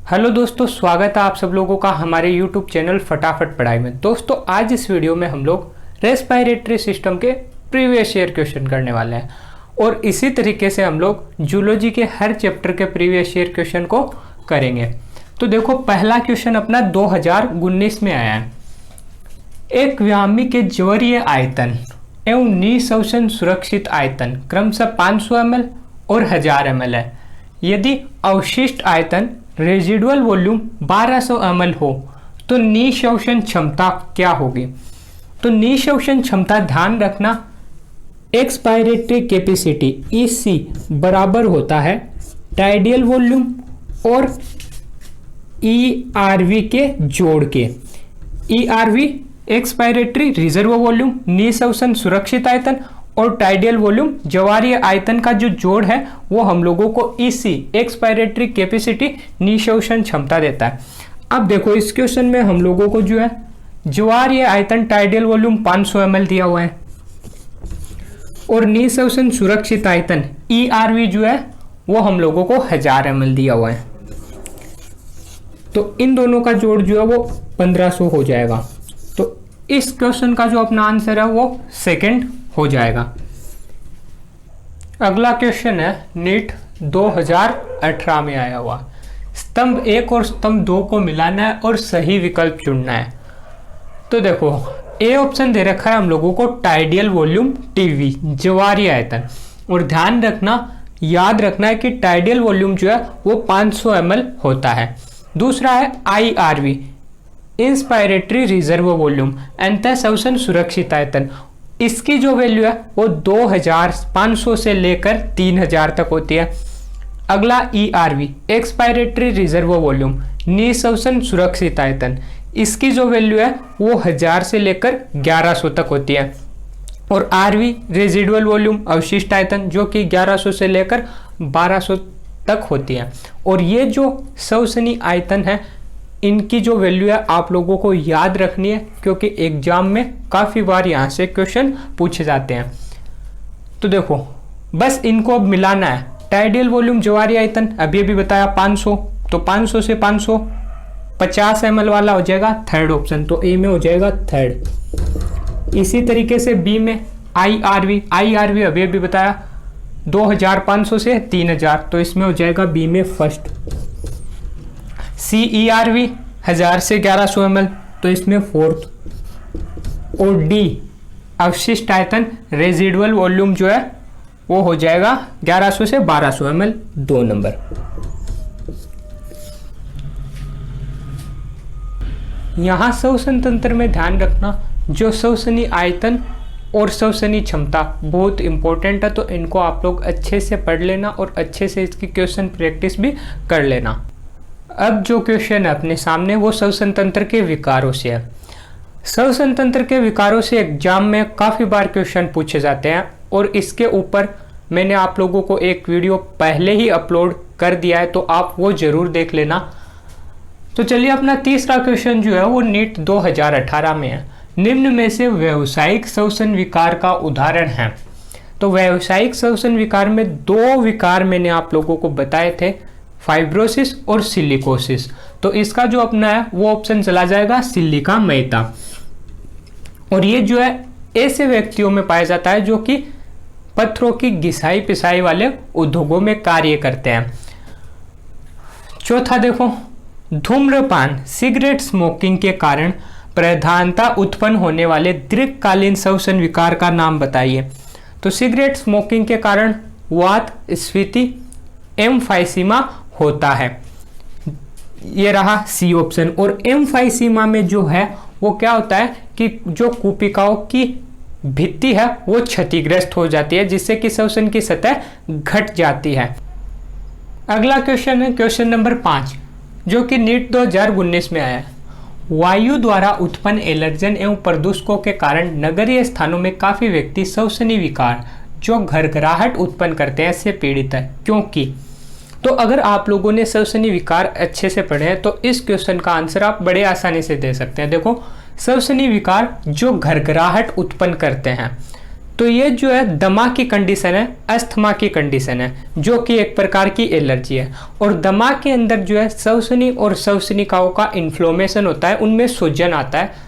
Hello दोस्तों, स्वागत है आप सब लोगों का हमारे YouTube चैनल फटाफट पढ़ाई में। दोस्तों आज इस वीडियो में हम लोग रेस्पिरेटरी सिस्टम के प्रीवियस ईयर क्वेश्चन करने वाले हैं और इसी तरीके से हम लोग जूलॉजी के हर चैप्टर के प्रीवियस ईयर क्वेश्चन को करेंगे। तो देखो पहला क्वेश्चन अपना 2019 में आया है। एक व्यामी के ज्वरीय आयतन एवं निःशोषण सुरक्षित आयतन क्रमशः 500 ml और 1000 ml है। यदि अवशिष्ट आयतन रेजिडुअल वॉल्यूम 1200 ml हो तो निःशोषण क्षमता क्या होगी? तो निःशोषण क्षमता ध्यान रखना, एक्सपायरेटरी कैपेसिटी EC बराबर होता है टाइडियल वॉल्यूम और ERV के जोड़ के। ERV एक्सपायरेटरी रिजर्व वॉल्यूम, निःशोषण सुरक्षित आयतन और टाइडियल वॉल्यूम ज्वारीय आयतन का जो जोड़ है वो हम लोगों को EC एक्सपायरेटरी कैपेसिटी निःशोषण क्षमता देता है। अब देखो इस क्वेश्चन में हम लोगों को जो है ज्वारीय आयतन टाइडियल वॉल्यूम 500 ml दिया हुआ है और निःशोषण सुरक्षित आयतन ERV जो है वो हम लोगों को 1000 ml दिया हुआ है। तो इन दोनों का जोड़ जो है वो 1500 हो जाएगा। तो इस क्वेश्चन का जो अपना आंसर है वो सेकंड हो जाएगा। अगला क्वेश्चन है नीट 2018 में आया हुआ। स्तंभ 1 और स्तंभ 2 को मिलाना है और सही विकल्प चुनना है। तो देखो ए ऑप्शन दे रखा है हम लोगों को टाइडियल वॉल्यूम TV ज्वारीय आयतन, और ध्यान रखना याद रखना है कि टाइडियल वॉल्यूम जो है वो 500 ml होता है। दूसरा है IRV इंस्पायरेटरी रिजर्व वॉल्यूम अंतःशोषण सुरक्षित आयतन, इसकी जो वैल्यू है वो 2500 से लेकर 3000 तक होती है। अगला ERV एक्सपायरेटरी रिजर्व वॉल्यूम निःशोषण सुरक्षित आयतन, इसकी जो वैल्यू है वो 1000 से लेकर 1100 तक होती है। और RV रेजिडुअल वॉल्यूम अवशिष्ट आयतन जो कि 1100 से लेकर 1200 तक होती है। और ये जो शोषणी आयतन है इनकी जो वैल्यू है आप लोगों को याद रखनी है, क्योंकि एग्जाम में काफ़ी बार यहाँ से क्वेश्चन पूछे जाते हैं। तो देखो बस इनको अब मिलाना है। टाइडियल वॉल्यूम ज्वारीय आयतन अभी बताया 500, तो 500 से 500 50 ml वाला हो जाएगा थर्ड ऑप्शन, तो ए में हो जाएगा थर्ड। इसी तरीके से बी में IRV अभी बताया 2500 से 3000, तो इसमें हो जाएगा बी में फर्स्ट। CERV 1000 से 1100 ml, तो इसमें फोर्थ। और D अवशिष्ट आयतन रेजिडुअल वॉल्यूम जो है वो हो जाएगा 1100 से 1200 ml 2 नंबर। यहाँ शोषण तंत्र में ध्यान रखना जो शोषणी आयतन और शोषणी क्षमता बहुत इंपॉर्टेंट है, तो इनको आप लोग अच्छे से पढ़ लेना और अच्छे से इसकी क्वेश्चन प्रैक्टिस भी कर लेना। अब जो क्वेश्चन है अपने सामने वो शोषण तंत्र के विकारों से है। शोषण तंत्र के विकारों से एग्जाम में काफ़ी बार क्वेश्चन पूछे जाते हैं और इसके ऊपर मैंने आप लोगों को एक वीडियो पहले ही अपलोड कर दिया है, तो आप वो ज़रूर देख लेना। तो चलिए अपना तीसरा क्वेश्चन जो है वो नीट 2018 में है। निम्न में से व्यावसायिक शोषण विकार का उदाहरण है। तो व्यावसायिक शोषण विकार में 2 विकार मैंने आप लोगों को बताए थे, फाइब्रोसिस और सिलिकोसिस। तो इसका जो अपना है वो ऑप्शन चला जाएगा सिलिका मैदा। और ये जो है ऐसे व्यक्तियों में पाया जाता है जो कि पत्थरों की घिसाई पिसाई वाले उद्योगों में कार्य करते हैं। चौथा देखो, धूम्रपान सिगरेट स्मोकिंग के कारण प्रधानता उत्पन्न होने वाले दीर्घकालीन शोषण विकार का नाम बताइए। तो सिगरेट स्मोकिंग के कारण वात स्फीति एम्फाइसीमा होता है, ये रहा सी ऑप्शन। और एम्फाइसीमा में जो है वो क्या होता है कि जो कूपिकाओं की भित्ति है वो क्षतिग्रस्त हो जाती है, जिससे कि शोषण की सतह घट जाती है। अगला क्वेश्चन है क्वेश्चन नंबर 5 जो कि नीट 2019 में आया है। वायु द्वारा उत्पन्न एलर्जन एवं प्रदूषकों के कारण नगरीय स्थानों में काफी व्यक्ति शोषणी विकार जो घरघराहट उत्पन्न करते हैं से पीड़ित है, क्योंकि। तो अगर आप लोगों ने शोषणी विकार अच्छे से पढ़े हैं तो इस क्वेश्चन का आंसर आप बड़े आसानी से दे सकते हैं। देखो शोषणी विकार जो घरघराहट उत्पन्न करते हैं, तो ये जो है दमा की कंडीशन है, अस्थमा की कंडीशन है, जो कि एक प्रकार की एलर्जी है। और दमा के अंदर जो है श्वसनी और श्वसनिकाओं का इन्फ्लोमेशन होता है, उनमें सूजन आता है।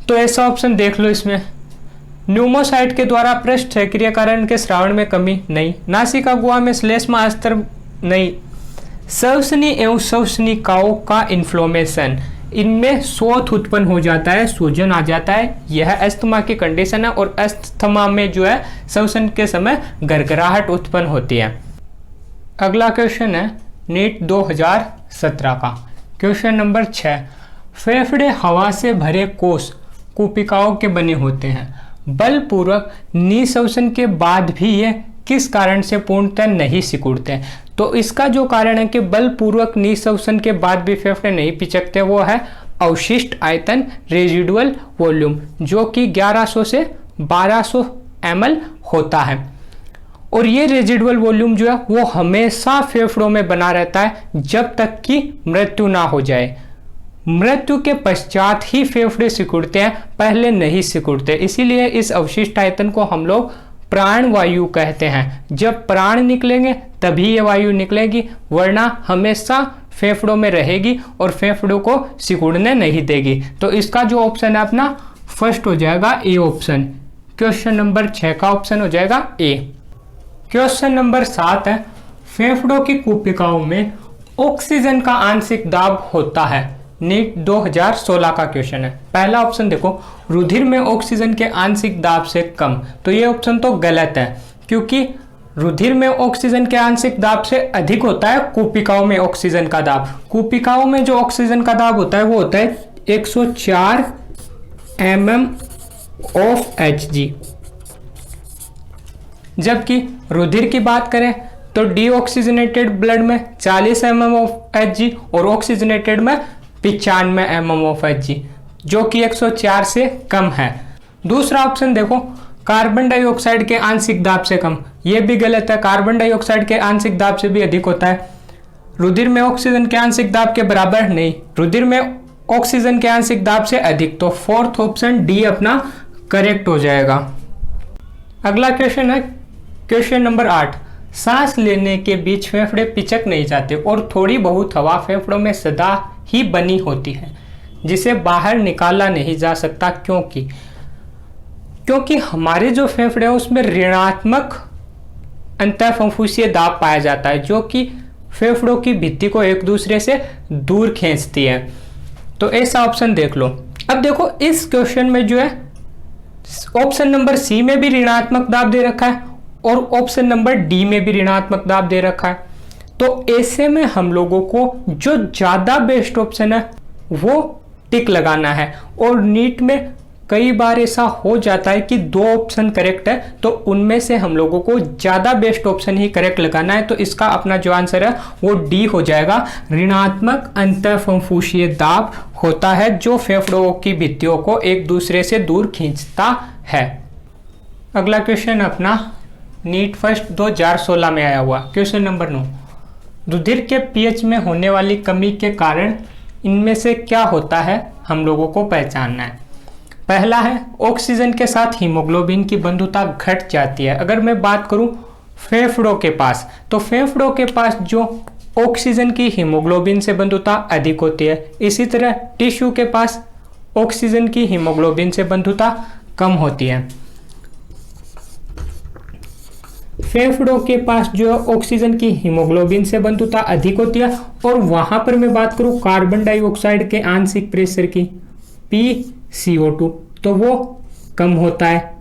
तो ऐसा ऑप्शन देख लो इसमें। न्यूमोसाइट के द्वारा पृष्ठ सक्रियकरण के श्रावण में कमी नहीं। नासिका गुहा में श्लेष्मा अस्तर नहीं। श्वसनी एवं श्वसनिकाओं का इन्फ्लोमेशन, इनमें शोथ उत्पन्न हो जाता है, सूजन आ जाता है, यह अस्थमा की कंडीशन है। और अस्थमा में जो है श्वसन के समय गड़गड़ाहट उत्पन्न होती है। अगला क्वेश्चन है नीट 2017 का क्वेश्चन नंबर 6। फेफड़े हवा से भरे कोष कूपिकाओं के बने होते हैं। बलपूर्वक निःश्वसन के बाद भी ये किस कारण से पूर्णतः नहीं सिकुड़ते। तो इसका जो कारण है कि बलपूर्वक निःश्वसन के बाद भी फेफड़े नहीं पिचकते, वो है अवशिष्ट आयतन, रेजिडुअल वॉल्यूम, जो कि 1100 से 1200 ml होता है। और ये रेजिडुअल वॉल्यूम जो है वो हमेशा फेफड़ों में बना रहता है जब तक कि मृत्यु ना हो जाए। मृत्यु के पश्चात ही फेफड़े सिकुड़ते हैं, पहले नहीं सिकुड़ते। इसीलिए इस अवशिष्ट आयतन को हम लोग प्राण वायु कहते हैं। जब प्राण निकलेंगे तभी ये वायु निकलेगी, वरना हमेशा फेफड़ों में रहेगी और फेफड़ों को सिकुड़ने नहीं देगी। तो इसका जो ऑप्शन है अपना फर्स्ट हो जाएगा ए ऑप्शन। क्वेश्चन नंबर 6 का ऑप्शन हो जाएगा ए। क्वेश्चन नंबर 7 है फेफड़ों की कूपिकाओं में ऑक्सीजन का आंशिक दाब होता है। नीट 2016 का क्वेश्चन है। पहला ऑप्शन देखो, रुधिर में ऑक्सीजन के आंशिक दाब से कम। तो ये ऑप्शन तो गलत है, क्योंकि रुधिर में ऑक्सीजन के आंशिक दाब से अधिक होता है कूपिकाओं में ऑक्सीजन का दाब। कूपिकाओं में जो ऑक्सीजन का दाब होता है वो होता है 104 mmHg। जबकि रुधिर की बात करें तो डीऑक्सीजनेटेड ब्लड में 40 mmHg और ऑक्सीजनेटेड में 95 mmHg, जो कि 104 से कम है। दूसरा ऑप्शन देखो, कार्बन डाइऑक्साइड के आंशिक दाब से कम। यह भी गलत है, कार्बन डाइऑक्साइड के आंशिक दाब से भी अधिक होता है। रुधिर में ऑक्सीजन के आंशिक दाब के बराबर नहीं, रुधिर में ऑक्सीजन के आंशिक दाब से अधिक। तो फोर्थ ऑप्शन डी अपना करेक्ट हो जाएगा। अगला क्वेश्चन है क्वेश्चन नंबर 8। सांस लेने के बीच फेफड़े पिचक नहीं जाते और थोड़ी बहुत हवा फेफड़ों में सदा ही बनी होती है, जिसे बाहर निकाला नहीं जा सकता। क्योंकि हमारे जो फेफड़े हैं उसमें ऋणात्मक अंतःफुंफुसीय दाब पाया जाता है, जो कि फेफड़ों की भित्ति को एक दूसरे से दूर खींचती है। तो ऐसा ऑप्शन देख लो। अब देखो इस क्वेश्चन में जो है ऑप्शन नंबर सी में भी ऋणात्मक दाब दे रखा है और ऑप्शन नंबर डी में भी ऋणात्मक दाब दे रखा है। तो ऐसे में हम लोगों को जो ज्यादा बेस्ट ऑप्शन है वो टिक लगाना है। और नीट में कई बार ऐसा हो जाता है कि दो ऑप्शन करेक्ट है, तो उनमें से हम लोगों को ज्यादा बेस्ट ऑप्शन ही करेक्ट लगाना है। तो इसका अपना जो आंसर है वो डी हो जाएगा। ऋणात्मक अंतःफुंफुसीय दाब होता है जो फेफड़ों की भित्तियों को एक दूसरे से दूर खींचता है। अगला क्वेश्चन अपना नीट फर्स्ट 2016 में आया हुआ क्वेश्चन नंबर 9। रुधिर के पीएच में होने वाली कमी के कारण इनमें से क्या होता है हम लोगों को पहचानना है। पहला है ऑक्सीजन के साथ हीमोग्लोबिन की बंधुता घट जाती है। अगर मैं बात करूं फेफड़ों के पास, तो फेफड़ों के पास जो ऑक्सीजन की हीमोग्लोबिन से बंधुता अधिक होती है। इसी तरह टिश्यू के पास ऑक्सीजन की हीमोग्लोबिन से बंधुता कम होती है। फेफड़ों के पास जो ऑक्सीजन की हीमोग्लोबिन से बंधुता अधिक होती है। और वहां पर मैं बात करूं कार्बन डाइऑक्साइड के आंशिक प्रेशर की PCO2, तो वो कम होता है।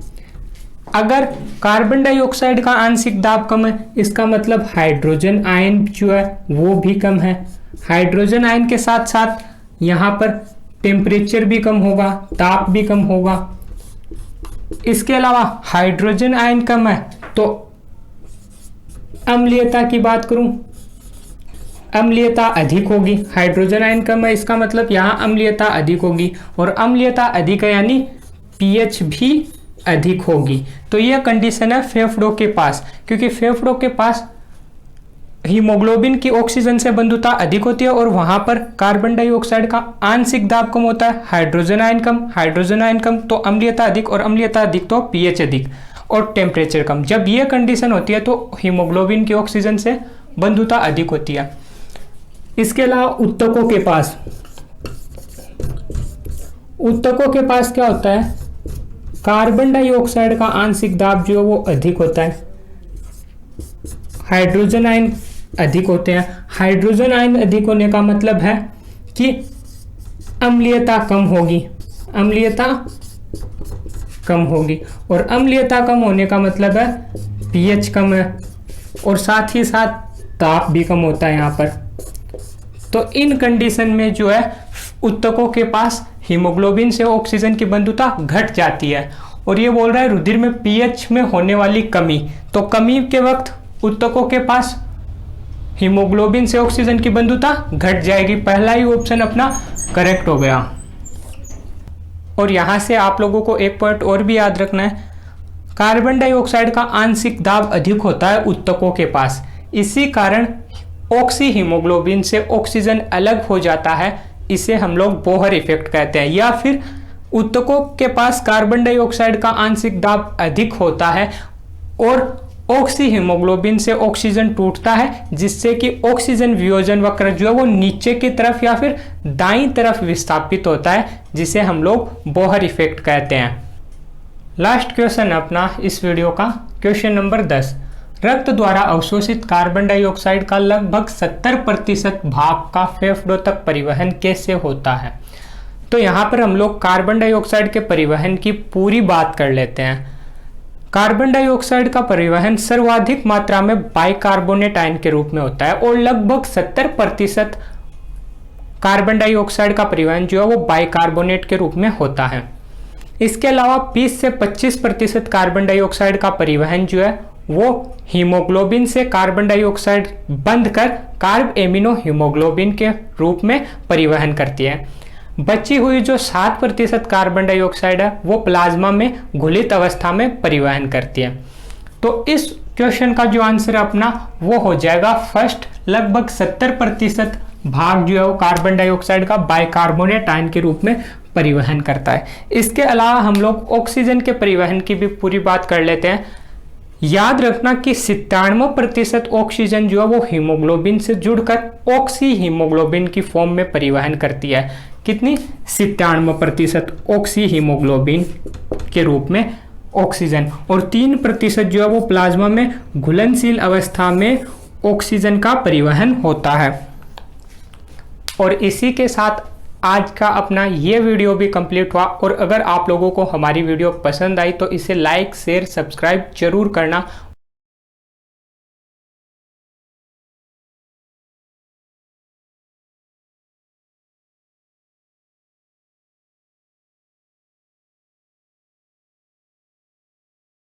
अगर कार्बन डाइऑक्साइड का आंशिक दाब कम है, इसका मतलब हाइड्रोजन आयन जो है वो भी कम है। हाइड्रोजन आयन के साथ साथ यहाँ पर टेम्परेचर भी कम होगा, ताप भी कम होगा। इसके अलावा हाइड्रोजन आयन कम है तो अम्लीयता की बात करूं, अम्लीयता अधिक होगी। हाइड्रोजन आयन कम है, इसका मतलब यहाँ अम्लीयता अधिक होगी। और अम्लीयता अधिक है यानी पीएच भी अधिक होगी। तो यह कंडीशन है फेफड़ों के पास, क्योंकि फेफड़ों के पास हीमोग्लोबिन की ऑक्सीजन से बंधुता अधिक होती है और वहां पर कार्बन डाइऑक्साइड का आंशिक दाब कम होता है, हाइड्रोजन आयन कम तो अम्लीयता अधिक, और अम्लीयता अधिक तो पीएच अधिक और टेम्परेचर कम। जब ये कंडीशन होती है तो हीमोग्लोबिन की ऑक्सीजन से बंधुता अधिक होती है। इसके अलावा उत्तकों के पास क्या होता है, कार्बन डाइऑक्साइड का आंशिक दाब जो है वो अधिक होता है, हाइड्रोजन आयन अधिक होते हैं। हाइड्रोजन आयन अधिक होने का मतलब है कि अम्लीयता कम होगी और अम्लीयता कम होने का मतलब है पीएच कम है और साथ ही साथ ताप भी कम होता है यहाँ पर। तो इन कंडीशन में जो है उत्तकों के पास हीमोग्लोबिन से ऑक्सीजन की बंधुता घट जाती है। और ये बोल रहा है रुधिर में पीएच में होने वाली कमी, तो कमी के वक्त उत्तकों के पास हीमोग्लोबिन से ऑक्सीजन की बंधुता घट जाएगी। पहला ही ऑप्शन अपना करेक्ट हो गया। और यहां से आप लोगों को एक पॉइंट और भी याद रखना है, कार्बन डाइऑक्साइड का आंशिक दाब अधिक होता है उत्तकों के पास, इसी कारण ऑक्सी हीमोग्लोबिन से ऑक्सीजन अलग हो जाता है। इसे हम लोग बोहर इफेक्ट कहते हैं। या फिर उत्तकों के पास कार्बन डाइऑक्साइड का आंशिक दाब अधिक होता है और ऑक्सी हीमोग्लोबिन से ऑक्सीजन टूटता है, जिससे कि ऑक्सीजन वियोजन वक्र जो है वो नीचे की तरफ या फिर दाईं तरफ विस्थापित होता है, जिसे हम लोग बोहर इफेक्ट कहते हैं। लास्ट क्वेश्चन अपना इस वीडियो का, क्वेश्चन नंबर 10। रक्त द्वारा अवशोषित कार्बन डाइऑक्साइड का लगभग 70% भाग का फेफड़ों तक परिवहन कैसे होता है। तो यहाँ पर हम लोग कार्बन डाइऑक्साइड के परिवहन की पूरी बात कर लेते हैं। कार्बन डाइऑक्साइड का परिवहन सर्वाधिक मात्रा में बाइकार्बोनेट आयन के रूप में होता है और लगभग 70% कार्बन डाइऑक्साइड का परिवहन जो है वो बाइकार्बोनेट के रूप में होता है। इसके अलावा 20 से 25% कार्बन डाइऑक्साइड का परिवहन जो है वो हीमोग्लोबिन से कार्बन डाइऑक्साइड बंध कर कार्ब एमिनो हीमोग्लोबिन के रूप में परिवहन करती है। बची हुई जो 7% कार्बन डाइऑक्साइड है वो प्लाज्मा में घुलित अवस्था में परिवहन करती है। तो इस क्वेश्चन का जो आंसर अपना वो हो जाएगा फर्स्ट, लगभग 70% भाग जो है वो कार्बन डाइऑक्साइड का बाइकार्बोनेट आयन के रूप में परिवहन करता है। इसके अलावा हम लोग ऑक्सीजन के परिवहन की भी पूरी बात कर लेते हैं। याद रखना कि 97% ऑक्सीजन जो है वो हीमोग्लोबिन से जुड़कर ऑक्सी हीमोग्लोबिन की फॉर्म में परिवहन करती है। कितनी? 97% ऑक्सी हीमोग्लोबिन के रूप में ऑक्सीजन, और 3% जो है वो प्लाज्मा में घुलनशील अवस्था में ऑक्सीजन का परिवहन होता है। और इसी के साथ आज का अपना ये वीडियो भी कंप्लीट हुआ। और अगर आप लोगों को हमारी वीडियो पसंद आई तो इसे लाइक शेयर सब्सक्राइब जरूर करना